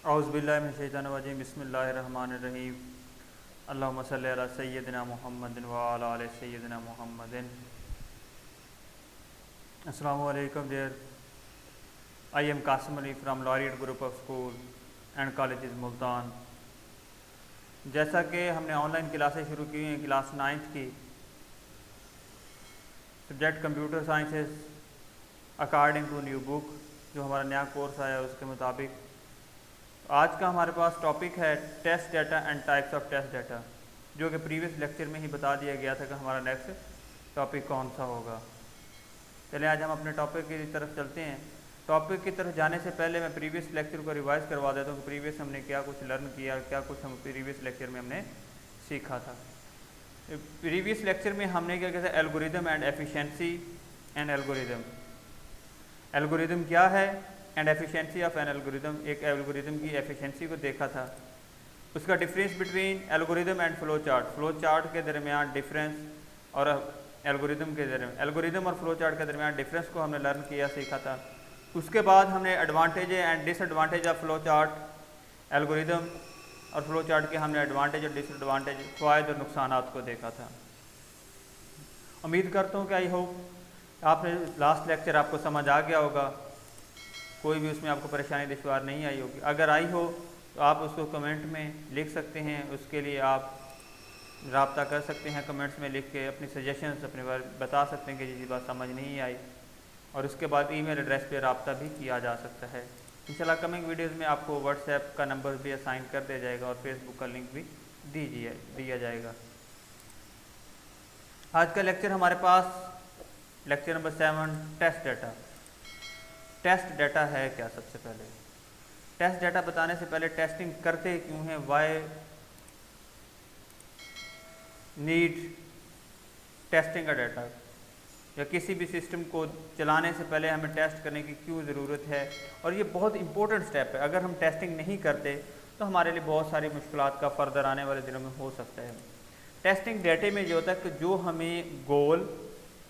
औज़ुबिल्लाहिमिनश्शैतानिर्रजीम बिस्मिल्लाहिर्रहमानिर्रहीम अल्लाहुम्मा सल्लि अला सय्यिदिना मुहम्मदिन व अला आलि सय्यिदिना मुहम्मदिन। अस्सलामु अलैकुम dear. I am Qasim Ali from Laureate Group of School and Colleges Multan. जैसा कि हमने ऑनलाइन क्लासेस शुरू की हैं क्लास 9th की, subject computer sciences according to new book, जो हमारा नया कोर्स आया उसके मुताबिक आज का हमारे पास टॉपिक है test data and types of test data, जो कि प्रीवियस लेक्चर में ही बता दिया गया था कि हमारा नेक्स्ट टॉपिक कौन सा होगा। चलिए आज हम अपने टॉपिक की तरफ चलते हैं। टॉपिक की तरफ जाने से पहले मैं प्रीवियस लेक्चर को रिवाइज करवा देता हूँ कि प्रीवियस हमने क्या कुछ लर्न किया, क्या कुछ हम प्रीवियस लेक्चर में हमने सीखा था। प्रीवियस लेक्चर में हमने क्या किया था, algorithm and efficiency and algorithm. Algorithm क्या है and efficiency of N algorithm, एक एल्गोरिदम की एफिशिएंसी को देखा था। उसका difference between algorithm and flow chart के दरमियान डिफरेंस और एल्गोरिदम के दरमियान, एल्गोरिदम और फ्लो चार्ट के दरमियान डिफरेंस को हमने लर्न किया, सीखा था। उसके बाद हमने advantage and disadvantage of flow chart, algorithm और फ्लो चार्ट के हमने एडवांटेज और डिसएडवांटेज, फ़ायदे और नुकसानात को देखा था। उम्मीद करता हूँ कि आई होप आपने लास्ट लेक्चर आपको समझ आ गया होगा, कोई भी उसमें आपको परेशानी दुश्वार नहीं आई होगी। अगर आई हो तो आप उसको कमेंट में लिख सकते हैं, उसके लिए आप रब्ता कर सकते हैं, कमेंट्स में लिख के अपनी सजेशंस अपने बारे बता सकते हैं कि ये बात समझ नहीं आई, और उसके बाद ईमेल एड्रेस पे रब्ता भी किया जा सकता है। इंशाल्लाह कमिंग वीडियोज़ में आपको व्हाट्सएप का नंबर भी असाइन कर दिया जाएगा और फेसबुक का लिंक भी दिया जाएगा। आज का लेक्चर हमारे पास lecture number 7, test data. Test data है क्या? सबसे पहले टेस्ट डाटा बताने से पहले टेस्टिंग करते क्यों हैं, वाई नीड टेस्टिंग का डाटा, या किसी भी सिस्टम को चलाने से पहले हमें टेस्ट करने की क्यों ज़रूरत है। और ये बहुत इंपॉर्टेंट स्टेप है। अगर हम टेस्टिंग नहीं करते तो हमारे लिए बहुत सारी मुश्किलात का फर्दर आने वाले दिनों में हो सकता है। टेस्टिंग डाटे में जो होता है कि जो हमें गोल,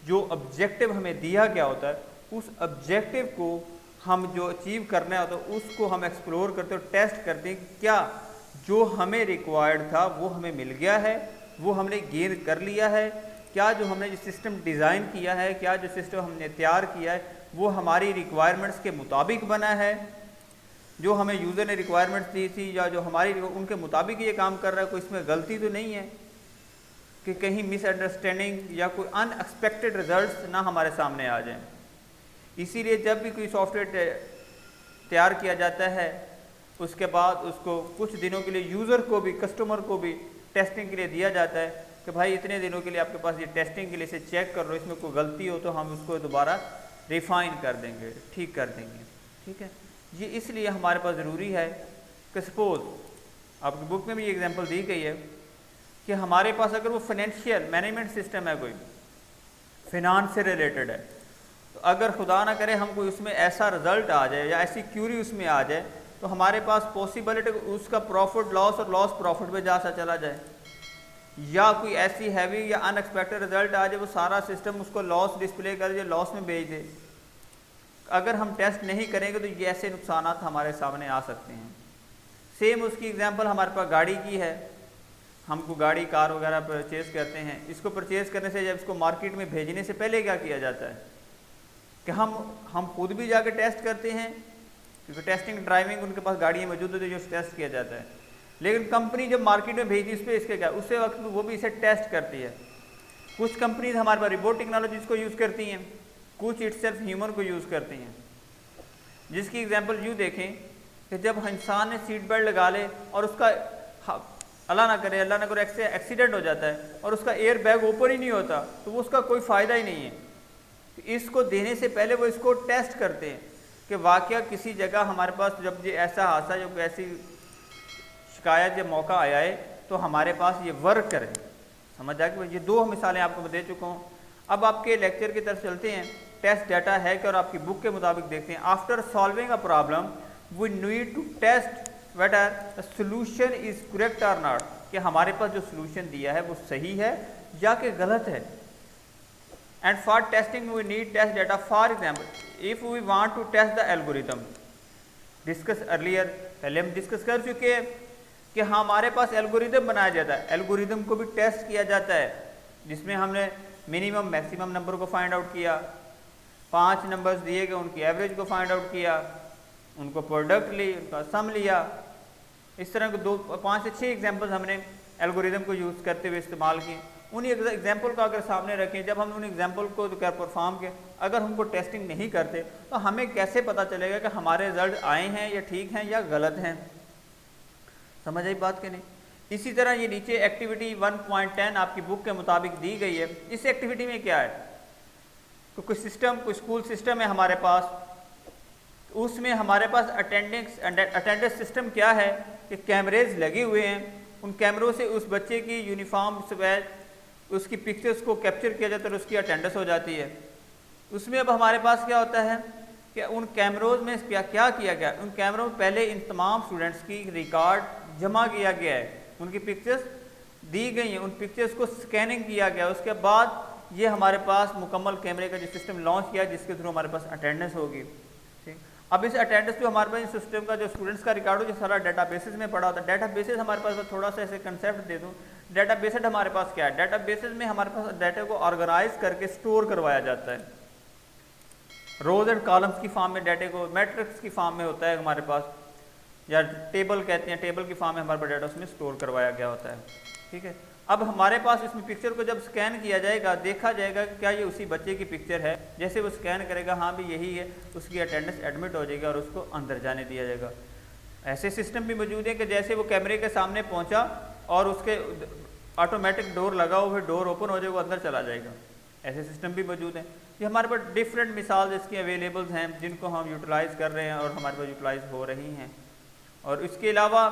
जो ऑब्जेक्टिव हमें दिया गया होता है, उस ऑब्जेक्टिव को हम जो अचीव करना होता है उसको हम एक्सप्लोर करते और टेस्ट करते हैं कि क्या जो हमें रिक्वायर्ड था वो हमें मिल गया है, वो हमने गेन कर लिया है, क्या जो हमने जो सिस्टम डिज़ाइन किया है, क्या जो सिस्टम हमने तैयार किया है वो हमारी रिक्वायरमेंट्स के मुताबिक बना है, जो हमें यूज़र ने रिक्वायरमेंट्स दी थी या जो हमारी उनके मुताबिक ये काम कर रहा है, कोई इसमें गलती तो नहीं है कि कहीं मिसअंडरस्टैंडिंग या कोई अनएक्सपेक्टेड रिजल्ट्स ना हमारे सामने आ जाएं। इसीलिए जब भी कोई सॉफ्टवेयर तैयार किया जाता है उसके बाद उसको कुछ दिनों के लिए यूज़र को भी, कस्टमर को भी टेस्टिंग के लिए दिया जाता है कि भाई इतने दिनों के लिए आपके पास ये टेस्टिंग के लिए इसे चेक कर लो, इसमें कोई गलती हो तो हम उसको दोबारा रिफ़ाइन कर देंगे, ठीक कर देंगे। ठीक है, ये इसलिए हमारे पास ज़रूरी है कि सपोज़ आपकी बुक में भी ये एग्जांपल दी गई है कि हमारे पास अगर वो फाइनेंशियल मैनेजमेंट सिस्टम है, कोई फिनांस से रिलेटेड है, तो अगर खुदा ना करे हम कोई उसमें ऐसा रिज़ल्ट आ जाए या ऐसी क्यूरी उसमें आ जाए तो हमारे पास पॉसिबिलिटी उसका प्रॉफिट लॉस और लॉस प्रॉफिट में जा सा चला जाए, या कोई ऐसी हैवी या अनएक्सपेक्टेड रिजल्ट आ जाए वो सारा सिस्टम उसको लॉस डिस्प्ले कर दे, लॉस में भेज दे। अगर हम टेस्ट नहीं करेंगे तो ये ऐसे नुकसान हमारे सामने आ सकते हैं। सेम उसकी एग्जांपल हमारे पास गाड़ी की है। हमको गाड़ी, कार वगैरह परचेज़ करते हैं, इसको परचेज़ करने से जब इसको मार्केट में भेजने से पहले क्या किया जाता है कि हम खुद भी जाके टेस्ट करते हैं, क्योंकि टेस्टिंग ड्राइविंग उनके पास गाड़ियाँ मौजूद होती है जो टेस्ट किया जाता है। लेकिन कंपनी जब मार्केट में भेजती है उस पर इसके क्या उस वक्त वो भी इसे टेस्ट करती है। कुछ कंपनीज हमारे पास रिबोट टेक्नोलॉजीज़ को यूज़ करती हैं, कुछ इटसेल्फ ह्यूमन को यूज़ करती हैं। जिसकी एग्जांपल यूँ देखें कि जब इंसान ने सीट बेल्ट लगा ले और उसका अल्लाह ना करे एक्सीडेंट हो जाता है और उसका एयर बैग ओपन ही नहीं होता तो वो उसका कोई फ़ायदा ही नहीं है। तो इसको देने से पहले वो इसको टेस्ट करते हैं कि वाकया किसी जगह हमारे पास जब ये ऐसा हादसा, जब ऐसी शिकायत जब मौका आया है तो हमारे पास ये वर्क करे। समझ आ कि ये दो मिसालें आपको दे चुका हूँ। अब आपके लेक्चर की तरफ चलते हैं। टेस्ट डाटा है कि और आपकी बुक के मुताबिक देखते हैं। After solving a problem we need to test whether the solution is correct और नॉट, कि हमारे पास जो सोल्यूशन दिया है वो सही है या कि गलत है। And for testing we need test data. For example if we want to test the algorithm, discuss earlier, पहले हम डिस्कस कर चुके हैं कि हमारे पास एल्गोरिदम बनाया जाता है, एल्गोरिदम को भी टेस्ट किया जाता है, जिसमें हमने मिनिमम मैक्सिमम नंबर को फाइंड आउट किया, 5 नंबर्स दिए गए उनकी एवरेज को फाइंड आउट किया, उनको प्रोडक्ट ली, उनका सम लिया। इस तरह के 5 से 6 एग्जाम्पल्स हमने एल्गोरिदम को यूज़ करते हुए इस्तेमाल किए। उन एग्जाम्पल को अगर सामने रखें, जब हम उन एग्जाम्पल को क्या परफॉर्म किए, अगर हमको टेस्टिंग नहीं करते तो हमें कैसे पता चलेगा कि हमारे रिजल्ट आए हैं या ठीक हैं या गलत हैं? समझ आई बात कि नहीं? इसी तरह ये नीचे एक्टिविटी 1.10 आपकी बुक के मुताबिक दी गई है। इस एक्टिविटी में क्या है, तो कोई सिस्टम, कोई स्कूल सिस्टम है हमारे पास, उसमें हमारे पास अटेंडेंस सिस्टम क्या है कि कैमरेज लगे हुए हैं, उन कैमरों से उस बच्चे की यूनिफॉर्म से उसकी पिक्चर्स को कैप्चर किया जाता है और उसकी अटेंडेंस हो जाती है। उसमें अब हमारे पास क्या होता है कि उन कैमरों में क्या किया गया, उन कैमरों में पहले इन तमाम स्टूडेंट्स की रिकॉर्ड जमा किया गया है, उनकी पिक्चर्स दी गई हैं, उन पिक्चर्स को स्कैनिंग किया गया, उसके बाद ये हमारे पास मुकम्मल कैमरे का जो सिस्टम लॉन्च किया जिसके थ्रू हमारे पास अटेंडेंस होगी। ठीक, अब इस अटेंडेंस जो हमारे पास सिस्टम का जो स्टूडेंट्स का रिकॉर्ड हो जो सारा डाटाबेसेस में पड़ा होता है। डाटाबेसेस हमारे पास थोड़ा सा ऐसे कंसेप्ट दे दूँ, डाटाबेसेस हमारे पास क्या है, डाटाबेसेस में हमारे पास डाटा को ऑर्गेनाइज करके स्टोर करवाया जाता है, रोज एंड कॉलम्स की फॉर्म में, डाटे को मैट्रिक्स की फॉर्म में होता है हमारे पास, या टेबल कहते हैं, टेबल की फॉर्म में हमारे पास डाटा उसमें स्टोर करवाया गया होता है। ठीक है, अब हमारे पास इसमें पिक्चर को जब स्कैन किया जाएगा, देखा जाएगा कि क्या ये उसी बच्चे की पिक्चर है, जैसे वो स्कैन करेगा हाँ भी यही है, उसकी अटेंडेंस एडमिट हो जाएगी और उसको अंदर जाने दिया जाएगा। ऐसे सिस्टम भी मौजूद है कि जैसे वो कैमरे के सामने पहुंचा और उसके ऑटोमेटिक डोर लगा हुआ है, डोर ओपन हो जाएगा, वो अंदर चला जाएगा। ऐसे सिस्टम भी मौजूद हैं। ये हमारे पास डिफरेंट मिसाल इसकी अवेलेबल्स हैं जिनको हम यूटिलाइज़ कर रहे हैं और हमारे पास यूटिलाइज हो रही हैं। और इसके अलावा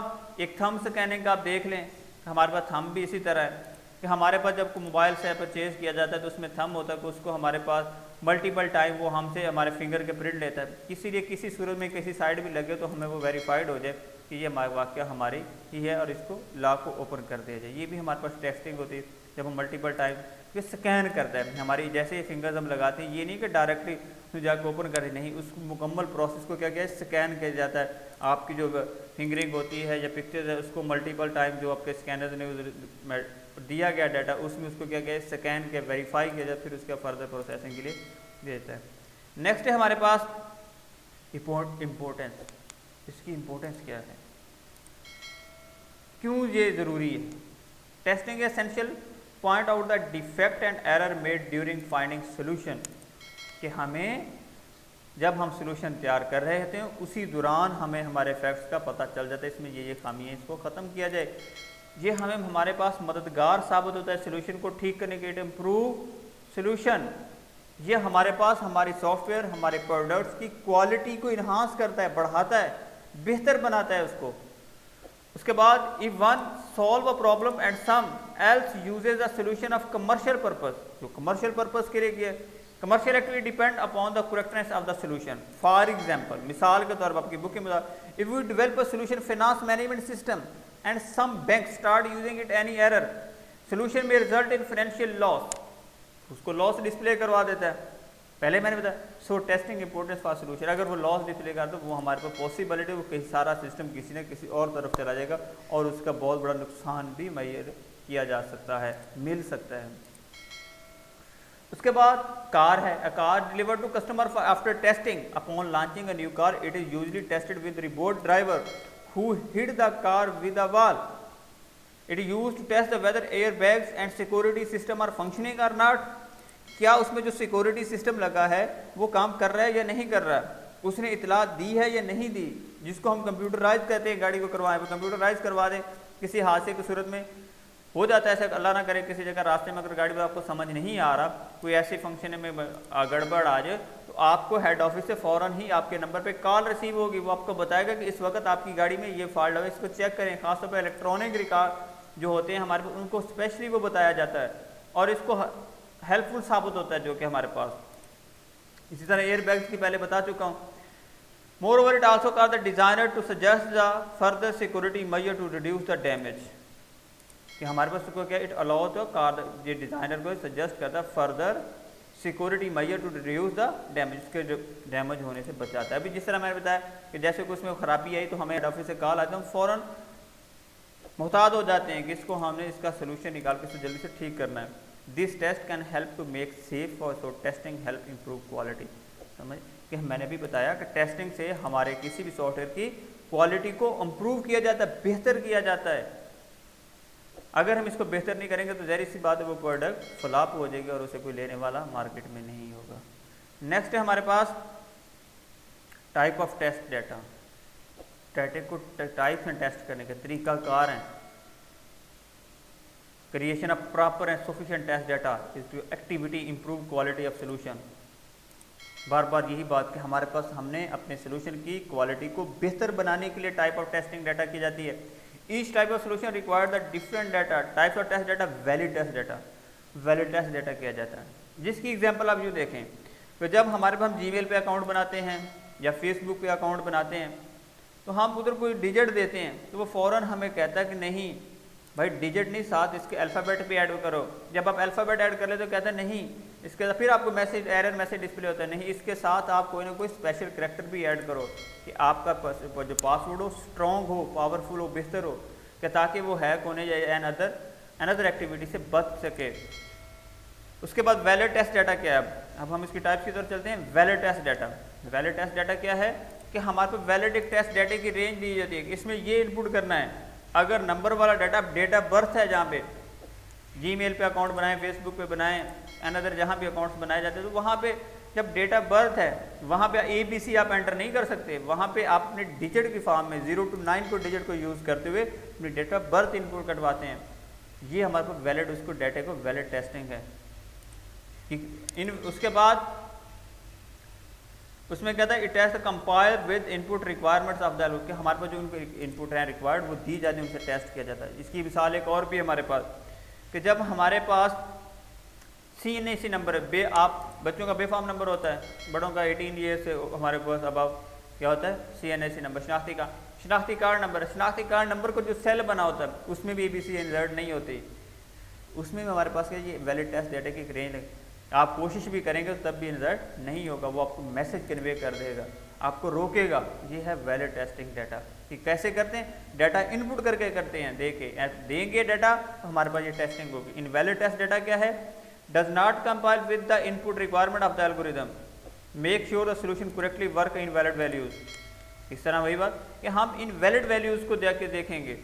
एक थंब स्कैनिंग का आप देख लें, हमारे पास थंब भी इसी तरह है कि हमारे पास जब मोबाइल से परचेज़ किया जाता है तो उसमें थंब होता है कि उसको हमारे पास मल्टीपल टाइम वो हमसे हमारे फिंगर के प्रिंट लेता है, इसीलिए किसी सूरत में किसी साइड भी लगे तो हमें वो वेरीफाइड हो जाए कि ये वाक़या हमारी ही है और इसको लॉक को ओपन कर दिया जाए। ये भी हमारे पास टेस्टिंग होती है जब हम मल्टीपल टाइम ये स्कैन करता है हमारी, जैसे ही फिंगर्स हम लगाते हैं, ये नहीं कि डायरेक्टली उसमें जाकर ओपन करें, नहीं, उस मुकम्मल प्रोसेस को क्या स्कैन किया जाता है। आपकी जो फिंगरिंग होती है या पिक्चर्स है उसको मल्टीपल टाइम जो आपके स्कैनर्स ने दिया गया डाटा उसमें उसको क्या गया स्कैन के वेरीफाई किया जाए, फिर उसका फर्दर प्रोसेसिंग के लिए देता है। नेक्स्ट है हमारे पास इम्पोर्टेंस। इसकी इम्पोर्टेंस क्या है, क्यों ये ज़रूरी है? Testing essential point out the defect and error made during finding solution, कि हमें जब हम सोल्यूशन तैयार कर रहे होते हैं उसी दौरान हमें हमारे फैक्ट्स का पता चल जाता है, इसमें ये खामी है, इसको ख़त्म किया जाए। ये हमें हमारे पास मददगार साबित होता है सोल्यूशन को ठीक करने के लिए। इम्प्रूव सोल्यूशन, ये हमारे पास हमारी सॉफ्टवेयर हमारे प्रोडक्ट्स की क्वालिटी को इन्हांस करता है, बढ़ाता है, बेहतर बनाता है उसको। उसके बाद if one solve a problem and some else uses a solution of commercial purpose, जो कमर्शियल पर्पस के लिए commercial activity depend upon the correctness of the solution. For example, मिसाल के तौर पर आपकी बुक में, if we develop a solution finance management system and some bank start using it any error, solution में result in financial loss, उसको loss display करवा देता है। पहले मैंने बताया सो टेस्टिंग इंपॉर्टेंस फॉर सोल्यूशन, अगर वो लॉस डिस्प्ले कर तो वो हमारे पास पॉसिबिलिटी वो कहीं सारा सिस्टम किसी न किसी और तरफ चला जाएगा और उसका बहुत बड़ा नुकसान भी मुहैया किया जा सकता है, मिल सकता है। उसके बाद कार है, a car deliver to customer after testing upon launching a new car, it is usually tested with remote driver who hit the car with a wall, it is used to test the whether air bags and security system are functioning और not, क्या उसमें जो security system लगा है वो काम कर रहा है या नहीं कर रहा है, उसने इतला दी है या नहीं दी, जिसको हम कंप्यूटराइज कहते हैं, गाड़ी को करवाएं वो कंप्यूटराइज करवा दें। किसी हादसे की सूरत में हो जाता है ऐसा, अल्लाह ना करे किसी जगह रास्ते में अगर गाड़ी में आपको समझ नहीं आ रहा, कोई ऐसे फंक्शन में गड़बड़ आ जाए तो आपको हेड ऑफिस से फ़ौरन ही आपके नंबर पे कॉल रिसीव होगी, वो आपको बताएगा कि इस वक्त आपकी गाड़ी में ये फॉल्ट है, इसको चेक करें। खासतौर पर इलेक्ट्रॉनिक रिकॉर्ड जो होते हैं हमारे पास उनको स्पेशली वो बताया जाता है और इसको हेल्पफुल साबित होता है जो कि हमारे पास। इसी तरह एयर बैग्स की पहले बता चुका हूँ। Moreover it also cause the designer to suggest the further security measure to reduce the damage, कि हमारे पास क्या इट अलाउ तो कार ये डिज़ाइनर को सजेस्ट करता है further security measure to reduce the damage, उसके जो डैमेज होने से बचाता है। अभी जिस तरह मैंने बताया कि जैसे कि उसमें खराबी आई तो हमें हेड ऑफिस से कॉल आती है, हम फ़ौरन मुहताद हो जाते हैं कि इसको हमने इसका सोल्यूशन निकाल के इसे जल्दी से ठीक करना है। This test can help to make safe और so testing help improve quality. समझ कि मैंने भी बताया कि टेस्टिंग से हमारे किसी भी सॉफ्टवेयर की क्वालिटी को इम्प्रूव किया जाता है, बेहतर किया जाता है। अगर हम इसको बेहतर नहीं करेंगे तो ज़ाहिर सी बात है वो प्रोडक्ट फ्लॉप हो जाएगी और उसे कोई लेने वाला मार्केट में नहीं होगा। नेक्स्ट है हमारे पास type of test data. Data को टाइप में टेस्ट करने के तरीकाकार हैं। Creation of proper and sufficient test data is to activity improve quality of solution. बार बार यही बात कि हमारे पास हमने अपने सोल्यूशन की क्वालिटी को बेहतर बनाने के लिए टाइप ऑफ टेस्टिंग डाटा की जाती है। Each type of solution require the different data types of test data valid test data, valid test data किया जाता है। जिसकी एग्जांपल आप यूँ देखें तो जब हमारे पास हम जीमेल पे अकाउंट बनाते हैं या फेसबुक पे अकाउंट बनाते हैं तो हम उधर कोई डिजिट देते हैं तो वो फ़ौरन हमें कहता है कि नहीं भाई डिजिट नहीं, साथ इसके अल्फ़ाबेट भी ऐड करो। जब आप अल्फ़ाबेट ऐड कर ले तो कहता है नहीं, इसके साथ फिर आपको मैसेज एरर मैसेज डिस्प्ले होता है, नहीं इसके साथ आप कोई ना कोई स्पेशल करैक्टर भी ऐड करो कि आपका जो पासवर्ड हो स्ट्रॉन्ग हो, पावरफुल हो, बेहतर हो, कि ताकि वो हैक होने या अनदर एक्टिविटी से बच सके। उसके बाद वैलिड टेस्ट डाटा क्या है? अब हम इसकी टाइप्स की तरफ चलते हैं। Valid test data, valid test data क्या है कि हमारे पास वैलिड एक टेस्ट डाटा की रेंज दी जाती है कि इसमें ये इनपुट करना है। अगर नंबर वाला डाटा डेट ऑफ बर्थ है, जहाँ पे जीमेल पे अकाउंट बनाएं, फेसबुक पे बनाएं, अनदर जहाँ भी अकाउंट्स बनाए जाते हैं तो वहाँ पे जब डेट ऑफ बर्थ है वहाँ पे ABC आप एंटर नहीं कर सकते। वहाँ पे आप अपने डिजिट की फॉर्म में 0 to 9 को डिजिट को यूज़ करते हुए अपनी डेट ऑफ बर्थ इनपुट करवाते हैं। ये हमारे पास वैलिड उसको डाटा को वैलिड टेस्टिंग है। उसके बाद उसमें क्या था, it has compile with input requirements of the कि हमारे पास जो उनके इनपुट हैं रिक्वायर्ड वो दी जाती है, उनसे टेस्ट किया जाता है। इसकी मिसाल एक और भी है हमारे पास कि जब हमारे पास CNAC नंबर है, आप बच्चों का बेफाम नंबर होता है, बड़ों का 18 ईयर से हमारे पास अब क्या होता है CNAC नंबर, शनाख्ती कार्ड नंबर है। शनाख्ती कार्ड नंबर को जो सेल बना होता है उसमें भी ABC इंसर्ट नहीं होती, उसमें भी हमारे पास क्या ये वैलिड टेस्ट डाटा की एक रेंज है। आप कोशिश भी करेंगे तो तब भी इंसर्ट नहीं होगा, वो आपको मैसेज कन्वे कर देगा, आपको रोकेगा। ये है वैलिड टेस्टिंग डाटा कि कैसे करते हैं, डाटा इनपुट करके करते हैं, देंगे डाटा तो हमारे पास ये टेस्टिंग होगी। इनवैलिड टेस्ट डाटा क्या है, does not compile with the input requirement of the algorithm, make sure the solution correctly work in valid values. इस तरह वही बात कि हम इन वैलिड वैल्यूज को देखेंगे।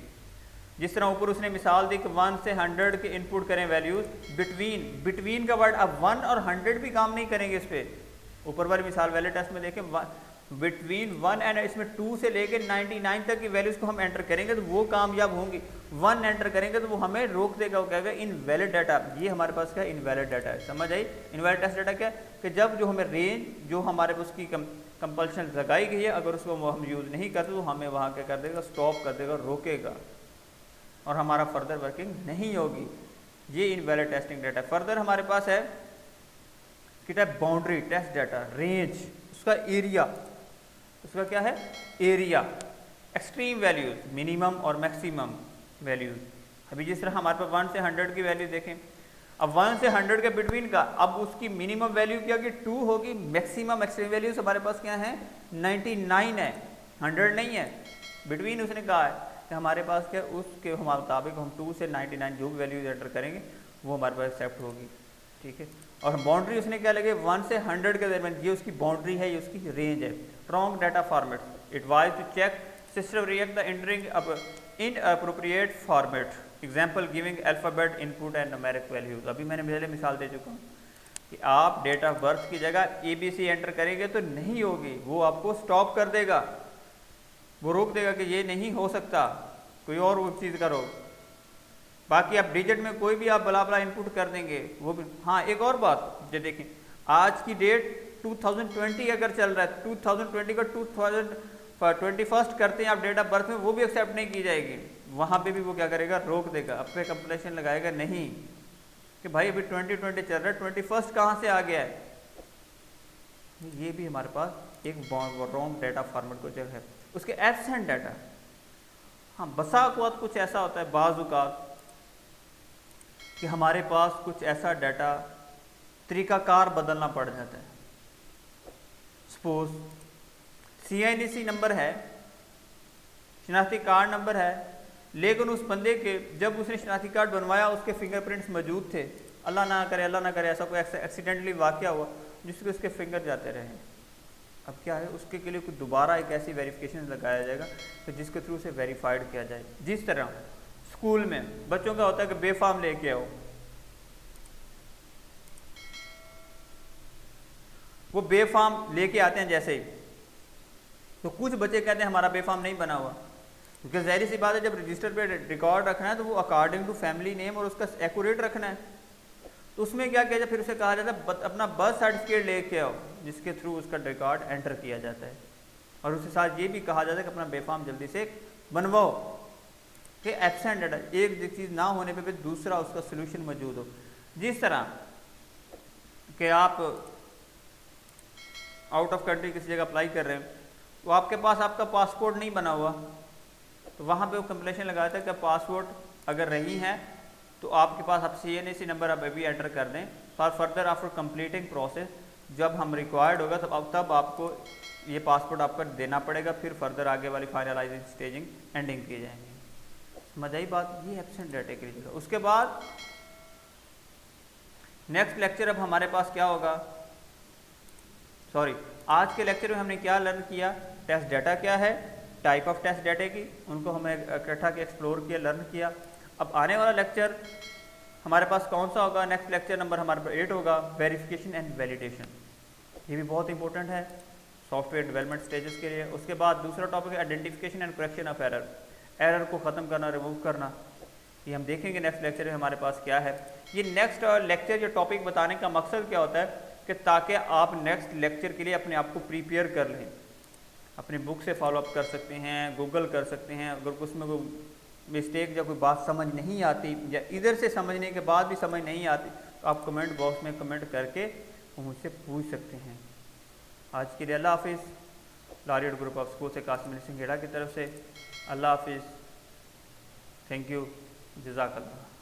जिस तरह ऊपर उसने मिसाल दी कि 1 से 100 के इनपुट करें वैल्यूज, बिटवीन का वर्ड, अब 1 और 100 भी काम नहीं करेंगे इस पर। ऊपर वाली मिसाल वैलिड टेस्ट में देखें, बिटवीन 1 एंड इसमें 2 से लेकर 99 तक की वैल्यूज को हम एंटर करेंगे तो वो कामयाब होंगी। 1 एंटर करेंगे तो वो हमें रोक देगा, वो कहेगा इनवैलिड डाटा। ये हमारे पास क्या इनवैलिड डाटा है, समझ आई। इनवैलिड टेस्ट डाटा क्या कि जब जो हमें रेंज जो हमारे पास की कंपल्शन लगाई गई है अगर उसको हम यूज़ नहीं करते तो हमें वहाँ क्या कर देगा, स्टॉप कर देगा, रोकेगा और हमारा फर्दर वर्किंग नहीं होगी। ये इनवैलिड टेस्टिंग डाटा। फर्दर हमारे पास है कि type boundary test data, range, उसका एरिया, उसका क्या है एरिया, एक्सट्रीम वैल्यूज, मिनिमम और मैक्सिमम वैल्यूज। अभी जिस तरह हमारे पास 1 से 100 की वैल्यू देखें, अब 1 से 100 के बिटवीन का, अब उसकी मिनिमम वैल्यू क्या कि 2 होगी, मैक्सिमम एक्सट्रीम वैल्यूज हमारे पास क्या है 99 है, 100 नहीं है। बिटवीन उसने कहा है कि हमारे पास क्या उसके मुताबिक हम 2 से 99 जो भी वैल्यूज एंटर करेंगे वो हमारे पास एक्सेप्ट होगी, ठीक है। और बाउंड्री उसने क्या लगे 1 से 100 के दरमियान, ये उसकी बाउंड्री है, ये उसकी रेंज है। Wrong data format, it wise to check system react the entering अब inappropriate format, example giving alphabet input and numeric values. अभी मैंने पहले मिसाल दे चुका हूँ कि आप डेट ऑफ बर्थ की जगह ABC एंटर करेंगे तो नहीं होगी, वो आपको स्टॉप कर देगा, वो रोक देगा कि ये नहीं हो सकता, कोई और वो चीज़ करो। बाकी आप डिजिट में कोई भी आप बला इनपुट कर देंगे वो भी। हाँ एक और बात जो देखें, आज की डेट 2020 अगर चल रहा है, 2020 का 2021 करते हैं आप डेट ऑफ बर्थ में, वो भी एक्सेप्ट नहीं की जाएगी। वहाँ पे भी वो क्या करेगा, रोक देगा, अब पे कंप्लेशन लगाएगा नहीं कि भाई अभी 2020 चल रहा है, 21 कहाँ से आ गया है। ये भी हमारे पास एक रॉन्ग डाटा फॉर्मेट को जो है। उसके एब्सेंट डाटा, हाँ बसाक़ कुछ ऐसा होता है बाज़ औक़ात कि हमारे पास कुछ ऐसा डाटा तरीकाकार बदलना पड़ जाता है। सपोज CINC नंबर है, शनाख्ती कार्ड नंबर है, लेकिन उस बंदे के जब उसने शनाख्ती कार्ड बनवाया उसके फिंगरप्रिंट्स मौजूद थे, अल्लाह ना करे ऐसा कोई एक्सीडेंटली वाक़या हुआ जिसके उसके फिंगर जाते रहे, अब क्या है, उसके लिए कुछ दोबारा एक ऐसी वेरिफिकेशन लगाया जाएगा कि जिसके थ्रू से वेरीफाइड किया जाए। जिस तरह स्कूल में बच्चों का होता है कि बेफाम लेके आओ, वो बेफाम लेके आते हैं जैसे ही, तो कुछ बच्चे कहते हैं हमारा बेफाम नहीं बना हुआ, क्योंकि ज़ाहिर सी बात है जब रजिस्टर पे रिकॉर्ड रखना है तो वो अकॉर्डिंग टू फैमिली नेम और उसका एक्यूरेट रखना है। तो उसमें क्या किया जाए, फिर उसे कहा जाता है अपना बर्थ सर्टिफिकेट लेके आओ, जिसके थ्रू उसका रिकॉर्ड एंटर किया जाता है, और उसके साथ ये भी कहा जाता है कि अपना बेफाम जल्दी से बनवाओ कि एब्सेंट डाटा, एक चीज़ ना होने पे भी दूसरा उसका सोल्यूशन मौजूद हो। जिस तरह कि आप आउट ऑफ कंट्री किसी जगह अप्लाई कर रहे हैं, तो आपके पास आपका पासपोर्ट नहीं बना हुआ, तो वहाँ पे वो कंप्लेंशन लगाता है कि पासपोर्ट अगर नहीं है तो आपके पास आप CNAC नंबर आप अभी एंटर कर दें, for further after completing process जब हम रिक्वायर्ड होगा तब आपको ये पासपोर्ट आपका देना पड़ेगा, फिर फर्दर आगे वाली फाइनलाइजिंग स्टेजिंग एंडिंग की जाएंगी। समझ आई बात, ये एब्सेंट डाटा के लिए। उसके बाद नेक्स्ट लेक्चर अब हमारे पास क्या होगा, सॉरी आज के लेक्चर में हमने क्या लर्न किया, टेस्ट डाटा क्या है, टाइप ऑफ टेस्ट डाटा की, उनको हमने इकट्ठा के एक्सप्लोर किया, लर्न किया। अब आने वाला लेक्चर हमारे पास कौन सा होगा, नेक्स्ट लेक्चर नंबर हमारे पास 8 होगा, वेरिफिकेशन एंड वैलिडेशन। ये भी बहुत इंपॉर्टेंट है सॉफ्टवेयर डेवलपमेंट स्टेजेस के लिए। उसके बाद दूसरा टॉपिक है identification and correction of error, error को ख़त्म करना, रिमूव करना। ये हम देखेंगे नेक्स्ट लेक्चर में हमारे पास क्या है। ये नेक्स्ट लेक्चर या टॉपिक बताने का मकसद क्या होता है कि ताकि आप नेक्स्ट लेक्चर के लिए अपने आप को प्रिपेयर कर लें, अपनी बुक से फॉलोअप कर सकते हैं, गूगल कर सकते हैं। अगर उसमें कोई मिस्टेक या कोई बात समझ नहीं आती या इधर से समझने के बाद भी समझ नहीं आती तो आप कमेंट बॉक्स में कमेंट करके मुझसे पूछ सकते हैं। आज के लिए अल्लाह हाफिज़। लारियट ग्रुप ऑफ स्कूल से कासिम अली सिंह हेड़ा की तरफ से अल्लाह हाफिज़, थैंक यू, जज़ाकल्लाह।